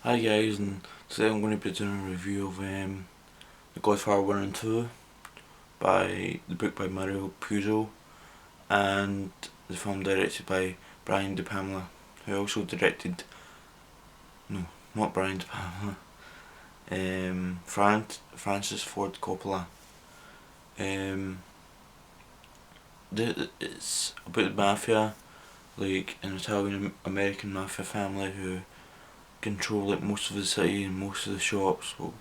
Hi guys, and today I'm going to be doing a review of The Godfather 1 and 2 by the book by Mario Puzo and the film directed by Brian De Palma, who also directed, no, not Brian De Palma, Francis Ford Coppola. It's about the mafia, like an Italian American mafia family who control like most of the city and most of the shops. Well,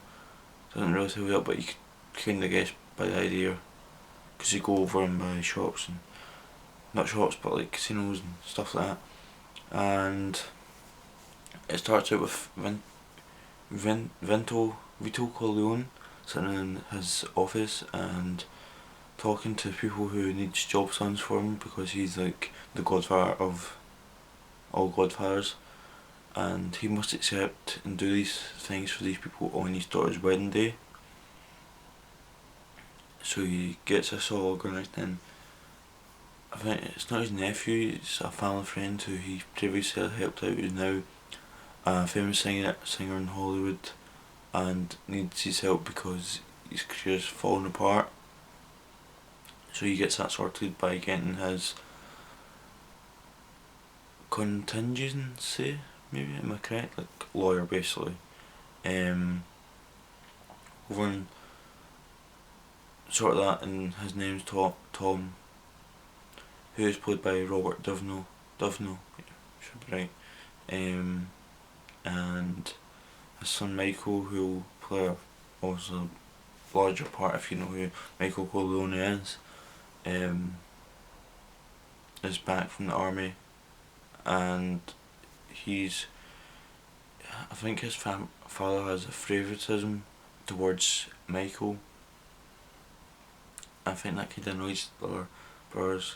doesn't really tell you that, but you can kind of guess by the idea, because you go over and buy shops and not shops but like casinos and stuff like that. And it starts out with Vito Corleone sitting in his office and talking to people who need job signs for him because he's like the godfather of all godfathers, and he must accept and do these things for these people on his daughter's wedding day. So he gets this all organised, and I think it's not his nephew, it's a family friend who he previously helped out, who's now a famous singer in Hollywood and needs his help because his career's falling apart. So he gets that sorted by getting his contingency, maybe, am I correct? Like lawyer basically. Over and sort of that, and his name's Tom, who is played by Robert Duvnall. Should be right. And his son Michael, who will play also a larger part if you know who Michael Corleone is back from the army, and he's, I think his father has a favouritism towards Michael. I think that kind of annoys the other brothers,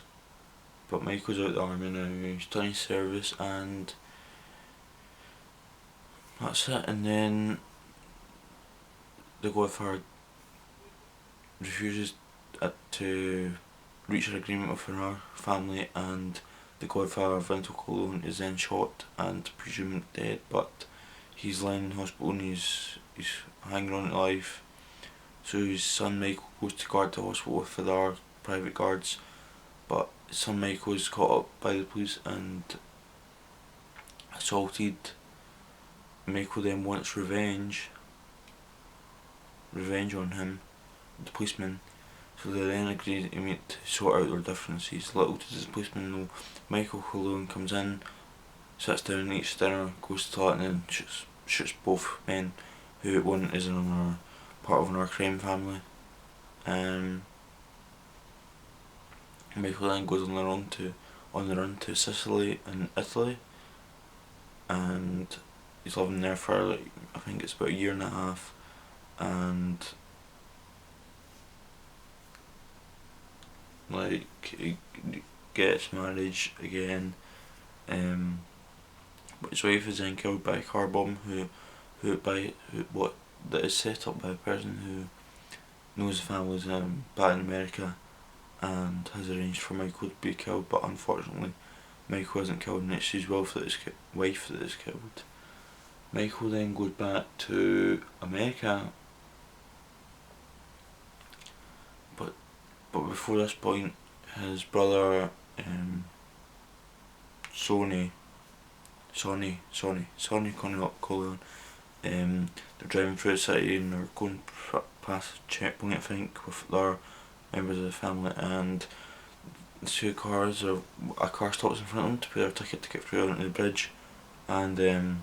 but Michael's out the army now, he's done his service, and that's it. And then the Godfather refuses to reach an agreement with another family, and the Godfather Vito Corleone is then shot and presumed dead, but he's lying in hospital and he's hanging on to life. So his son Michael goes to guard the hospital with the other private guards, but his son Michael is caught up by the police and assaulted. Michael then wants revenge on him, the policeman. So they then agree to meet to sort out their differences. Little does the policeman know, Michael Corleone comes in, sits down, eats dinner, goes to the toilet, and then shoots both men, who one is another part of another crime family. Michael then goes on the run to Sicily and Italy, and he's living there for like, I think it's about a year and a half, and like he gets marriage again, but his wife is then killed by a car bomb that is set up by a person who knows the family's back in America and has arranged for Michael to be killed, but unfortunately Michael isn't killed and it's his wife that is killed. Michael then goes back to America, but before this point his brother Sonny Corleone, they're driving through the city and they're going past a checkpoint, I think, with their members of the family, and the two cars, or a car stops in front of them to pay their ticket to get through onto the bridge, and the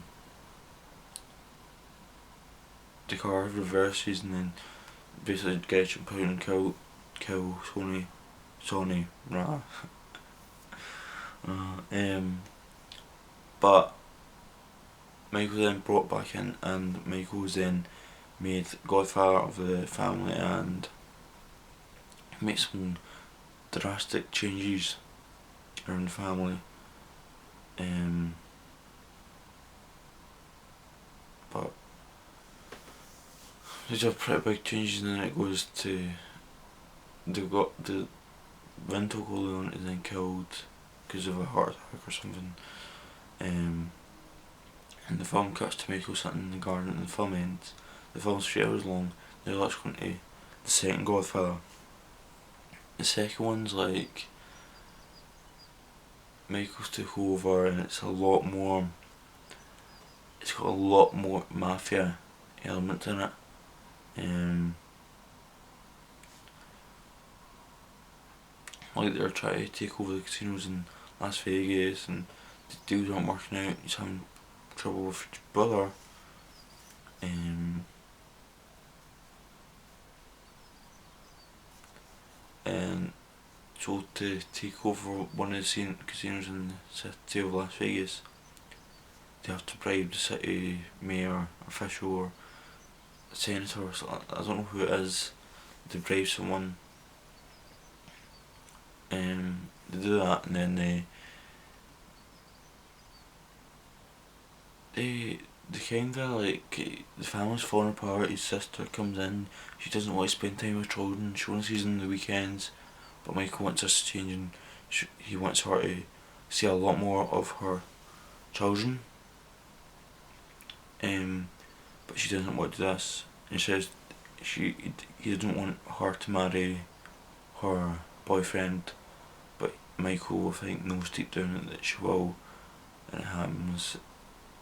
car reverses and then basically gets jump out and kill Sonny Ra. But Michael then brought back in, and Michael was then made godfather of the family and makes some drastic changes around the family. But these are pretty big changes, and then it goes to the Vito Corleone is then killed because of a heart attack or something. and the film cuts to Michael sitting in the garden and the film ends. The film's 3 hours long. Now let's go into the second Godfather. The second one's like Michael's took over and it's got a lot more mafia element in it. Like they're trying to take over the casinos in Las Vegas and the deals aren't working out, he's having trouble with his brother. And so to take over one of the casinos in the city of Las Vegas, they have to bribe the city mayor, official, or senator, or something. I don't know who it is. They bribe someone. They do that, and then they kinda like the family's falling apart. His sister comes in. She doesn't want to spend time with children. She only sees them on the weekends. But Michael wants us to change, and he wants her to see a lot more of her children. But she doesn't want to do this, and says he doesn't want her to marry her boyfriend. But Michael, I think, knows deep down that she will, and it happens.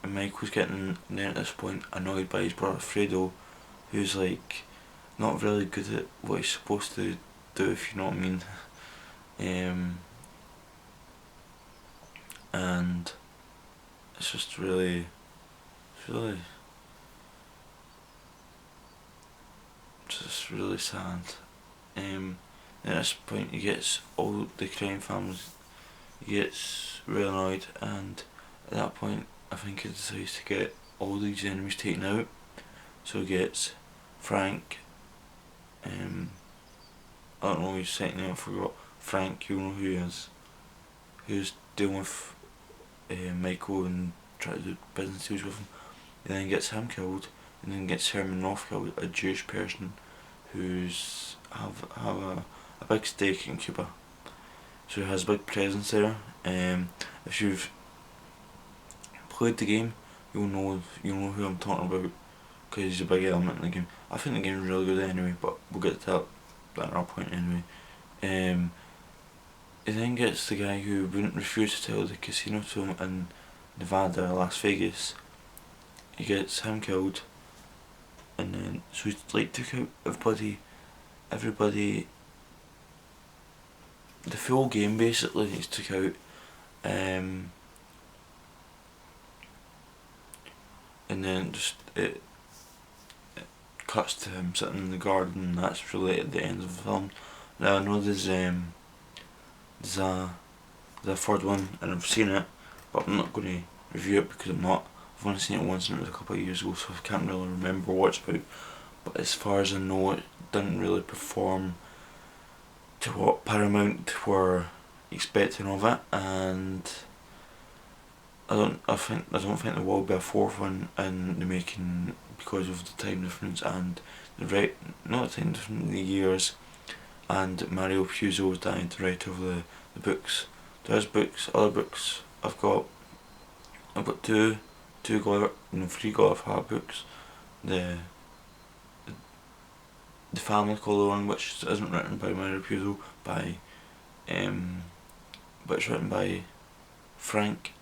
And Michael's getting then at this point annoyed by his brother Fredo, who's like not really good at what he's supposed to do, if you know what I mean. And it's just really sad. At this point, he gets all the crime families. He gets really annoyed, and at that point, I think he decides to get all these enemies taken out. So he gets Frank. I don't know his second name. I forgot. Frank, you know who he is. Who's dealing with Michael and trying to do business deals with him. And then gets him killed, and then gets Herman Roth killed, a Jewish person who's have a big stake in Cuba. So he has a big presence there. If you've played the game, you'll know who I'm talking about, because he's a big element in the game. I think the game's really good anyway, but we'll get to that at our point anyway. He then gets the guy who wouldn't refuse to tell the casino to him in Nevada, Las Vegas. He gets him killed, and then so he's like took out everybody. The full game basically he's took out. And then just it cuts to him sitting in the garden, and that's really at the end of the film. Now I know there's a third one, and I've seen it, but I'm not going to review it because I've only seen it once, and it was a couple of years ago, so I can't really remember what it's about. But as far as I know, it didn't really perform to what Paramount were expecting of it, and I don't think there will be a fourth one in the making because of the time difference and not the time difference, the years, and Mario Puzo died, the writer of the books. There's other books. I've got three Godfather books. The Family Color one, which isn't written by Mario Puzo, but it's written by Frank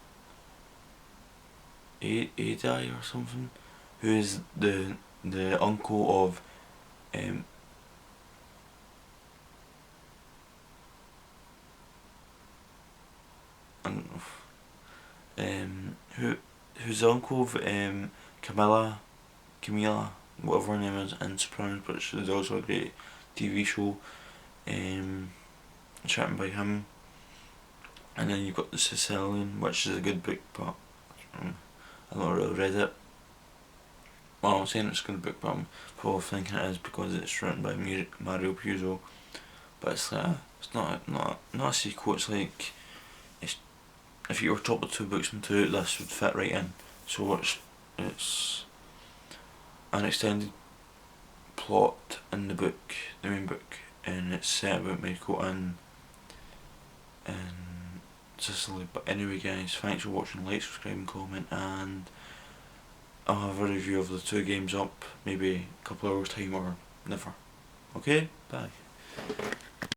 Adai or something, who is the uncle of I don't know who's the uncle of Camilla, whatever her name is, in Sopranos, but she's also a great TV show. It's written by him. And then you've got The Sicilian, which is a good book, but I've not really read it. Well, I'm saying it's a good book, but I'm probably thinking it is because it's written by Mario Puzo. But it's not a sequel. It's like if you were to put two books into it, this would fit right in. So it's an extended plot in the book, the main book, and it's set about Michael in Sicily. But anyway, guys, thanks for watching. Like, subscribe, and comment, and I'll have a review of the two games up maybe a couple of hours time or never. Okay, bye.